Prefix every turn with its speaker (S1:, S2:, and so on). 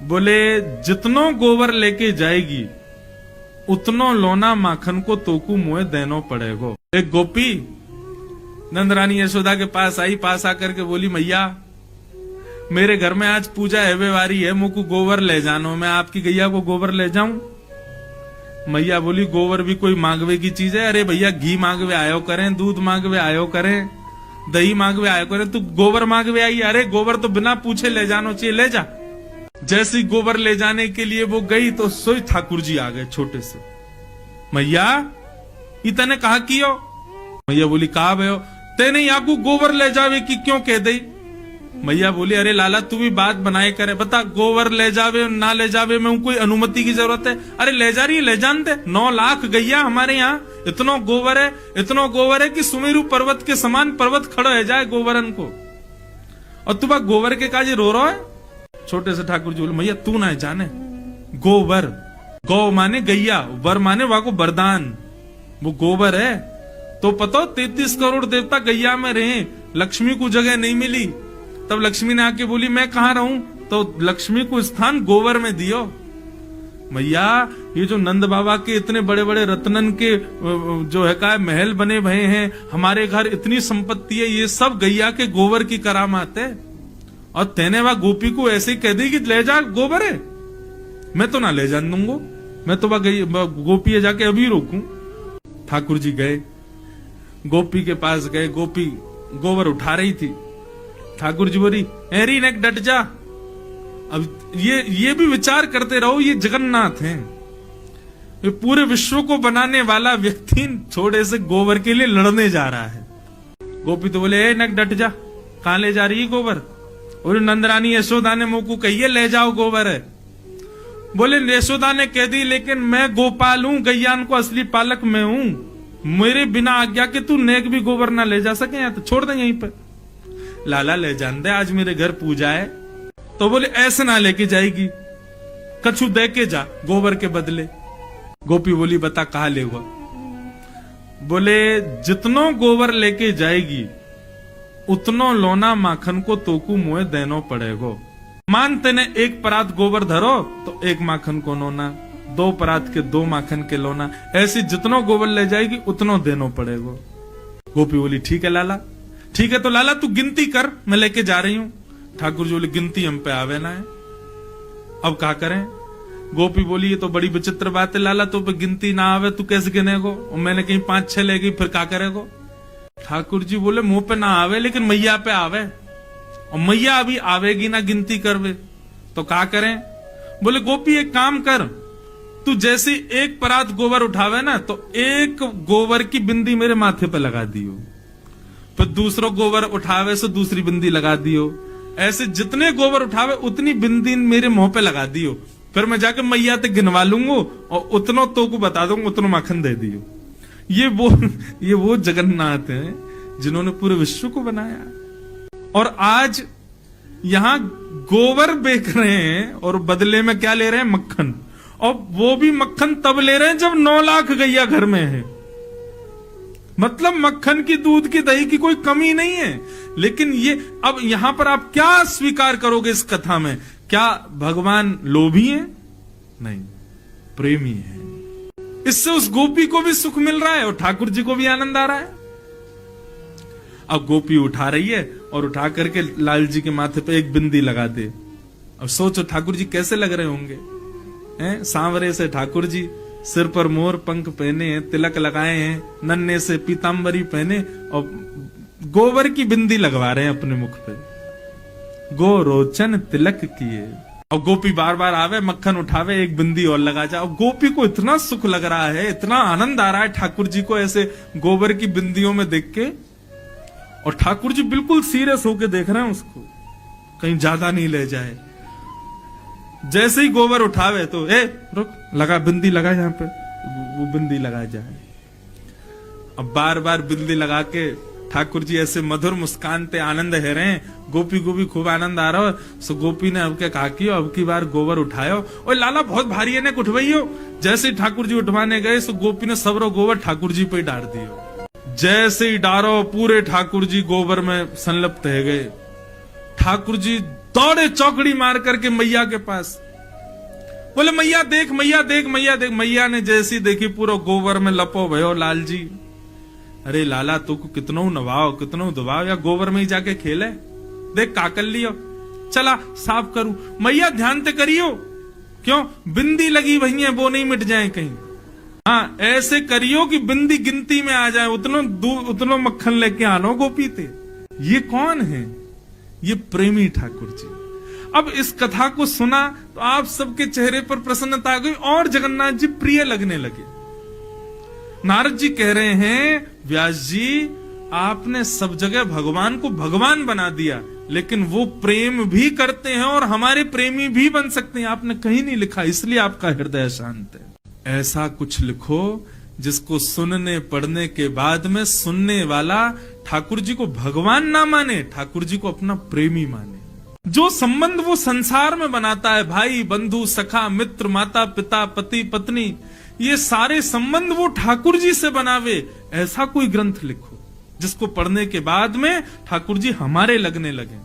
S1: बोले जितनो गोबर लेके जाएगी उतनो लोना माखन को तोकू मुए देनो पड़ेगो। एक गोपी नंद रानी यशोदा के पास आई, पास आकर के बोली मैया मेरे घर में आज पूजा हेवेवारी है, मुझको गोबर ले जानो, मैं आपकी गैया को गोबर ले जाऊं। मैया बोली गोबर भी कोई मांगवे की चीज है? अरे भैया घी मांगवे आयो करें, दूध मांगवे आयो करें, दही मांगवे आयो करें, तू गोबर मांगवे आई? अरे गोबर तो बिना पूछे ले जानो चाहिए, ले जा। जैसी गोबर ले जाने के लिए वो गई तो सोई ठाकुर जी आ गए छोटे से। मैया इतने कहा कियो? मैया बोली कहा भयो तेने याकू गोबर ले जावे की क्यों कह दई? मैया बोली अरे लाला तू भी बात बनाए करे, बता गोबर ले जावे ना ले जावे में कोई अनुमति की जरूरत है? अरे ले जा रही है, ले जान दे। 9 लाख गैया हमारे यहाँ, इतनो गोबर है कि सुमेरु पर्वत के समान पर्वत खड़ा है जाए गोबरन को, और तू बा गोबर के काजे रो रहा है? छोटे से ठाकुर जी बोले मैया तू ना जाने, गोबर गौ माने गैया, वर माने वहां को वरदान, वो गोबर है तो पता 33 करोड़ देवता गैया में रहे, लक्ष्मी को जगह नहीं मिली, तब लक्ष्मी ने आके बोली मैं कहां रहूं, तो लक्ष्मी को स्थान गोबर में दियो। मैया ये जो नंद बाबा के इतने बड़े बड़े रत्नन के जो है का महल बने भये हैं, हमारे घर इतनी संपत्ति है, ये सब गैया के गोबर की करामात है, और तेने वह गोपी को ऐसे ही कह दी कि ले जा गोबर है? मैं तो ना ले जान दूंगा, मैं तो वह गोपी है जाके अभी रोकूं। ठाकुर जी गए, गोपी के पास गए, गोपी गोबर उठा रही थी। ठाकुर जी बोली एरी नेक डट जा। अब ये भी विचार करते रहो, ये जगन्नाथ हैं, ये पूरे विश्व को बनाने वाला व्यक्ति थोड़े से गोबर के लिए लड़ने जा रहा है। गोपी तो बोले ए नेक डट जा, कहां ले जा रही है गोबर? और नंदरानी यशोदा ने मुंह को कहिए ले जाओ गोबर है। बोले यशोदा ने कह दी लेकिन मैं गोपाल हूं, गैयान को असली पालक मैं हूं, मेरे बिना आज्ञा के तू नेक भी गोबर ना ले जा सके, या तो छोड़ दे यहीं पर। लाला ले जान दे, आज मेरे घर पूजा है। तो बोले ऐसे ना लेके जाएगी, कछु दे के जा गोबर के बदले। गोपी बोली बता कहा ले हुआ? बोले जितनो गोबर लेके जाएगी उतनो लोना माखन को तोकू मुए देनो पड़ेगो। मान तेने 1 परात गोबर धरो तो 1 माखन को लोना, 2 परात के 2 माखन के लोना, ऐसी जितनो गोबर ले जाएगी उतनो देनो पड़ेगो। गोपी बोली ठीक है लाला, ठीक है तो लाला तू गिनती कर, मैं लेके जा रही हूं। ठाकुर जी बोले गिनती हम पे आवे ना है, अब क्या करें? गोपी बोली ये तो बड़ी विचित्र बात है लाला, तो पे गिनती ना आवे तू कैसे गिनेगो? और मैंने कहीं 5-6 ले गई फिर क्या करेगो? ठाकुर जी बोले मुंह पे ना आवे लेकिन मैया पे आवे, और मैया अभी आवेगी ना गिनती करवे, तो क्या करें? बोले गोपी एक काम कर, तू जैसे 1 परात गोबर उठावे ना तो 1 गोबर की बिंदी मेरे माथे पे लगा दियो, फिर दूसरो गोबर उठावे से दूसरी बिंदी लगा दियो, ऐसे जितने गोबर उठावे उतनी बिंदी मेरे मुंह पे लगा दियो, फिर मैं जाके मैया ते गिनवा लूंगा और उतनो तो को बता दूंगा, उतनो माखन दे दियो। ये वो जगन्नाथ हैं जिन्होंने पूरे विश्व को बनाया, और आज यहां गोबर बेच रहे हैं और बदले में क्या ले रहे हैं? मक्खन, और वो भी मक्खन तब ले रहे हैं जब 9 लाख गैया घर में है। मतलब मक्खन की, दूध की, दही की कोई कमी नहीं है। लेकिन ये अब यहां पर आप क्या स्वीकार करोगे इस कथा में? क्या भगवान लोभी हैं? नहीं, प्रेमी है। इससे उस गोपी को भी सुख मिल रहा है और ठाकुर जी को भी आनंद आ रहा है। अब गोपी उठा रही है और उठा करके लाल जी के माथे पे 1 बिंदी लगा दे। अब सोचो ठाकुर जी कैसे लग रहे होंगे, हैं? सांवरे से ठाकुर जी, सिर पर मोर पंख पहने हैं, तिलक लगाए हैं, नन्हे से पीतांबरी पहने और गोबर की बिंदी लगवा रहे हैं अपने मुख पे, गो रोचन तिलक किए। और गोपी बार बार आवे, मक्खन उठावे, 1 बिंदी और लगा जाए। और गोपी को इतना सुख लग रहा है, इतना आनंद आ रहा है ठाकुर जी को ऐसे गोबर की बिंदियों में देख के, और ठाकुर जी बिल्कुल सीरियस होके देख रहे हैं उसको, कहीं ज्यादा नहीं ले जाए। जैसे ही गोबर उठावे तो रुक, लगा बिंदी लगा यहाँ पे, वो बिंदी लगा जाए। अब बार बार बिंदी लगा के ठाकुर जी ऐसे मधुर मुस्कान पे आनंद है रहे हैं। गोपी को भी खूब आनंद आ रहा है। सो गोपी ने अब क्या कहा कि अब की बार गोबर उठायो, और लाला बहुत भारी है ने उठवाइयो। जैसे ही ठाकुर जी उठवाने गए सो गोपी ने सबरो गोबर ठाकुर जी पे डाल दियो। जैसे ही डारो पूरे ठाकुर जी गोबर में संलप्त है गए। ठाकुर जी दौड़े चौकड़ी मार करके मैया के पास, बोले मैया देख, मैया देख, मैया देख। मैया ने जैसी देखी पूरा गोबर में लपो भयो लाल जी। अरे लाला तू को कितनो नवाओ कितनो दबाओ, या गोबर में ही जाके खेले, देख काकल लियो, चला साफ करूं। मैया ध्यान ते करियो, क्यों बिंदी लगी वही है वो नहीं मिट जाए कहीं। हाँ ऐसे करियो कि बिंदी गिनती में आ जाए, उतनो मक्खन लेके आनो गोपी ते। ये कौन है? ये प्रेमी ठाकुर जी। अब इस कथा को सुना तो आप सबके चेहरे पर प्रसन्नता आ गई और जगन्नाथ जी प्रिय लगने लगे। नारद जी कह रहे हैं व्यास जी आपने सब जगह भगवान को भगवान बना दिया, लेकिन वो प्रेम भी करते हैं और हमारे प्रेमी भी बन सकते हैं। आपने कहीं नहीं लिखा, इसलिए आपका हृदय शांत है। ऐसा कुछ लिखो जिसको सुनने पढ़ने के बाद में सुनने वाला ठाकुर जी को भगवान ना माने, ठाकुर जी को अपना प्रेमी माने। जो संबंध वो संसार में बनाता है, भाई बंधु सखा मित्र माता पिता पति पत्नी, ये सारे संबंध वो ठाकुर जी से बनावे। ऐसा कोई ग्रंथ लिखो जिसको पढ़ने के बाद में ठाकुर जी हमारे लगने लगे।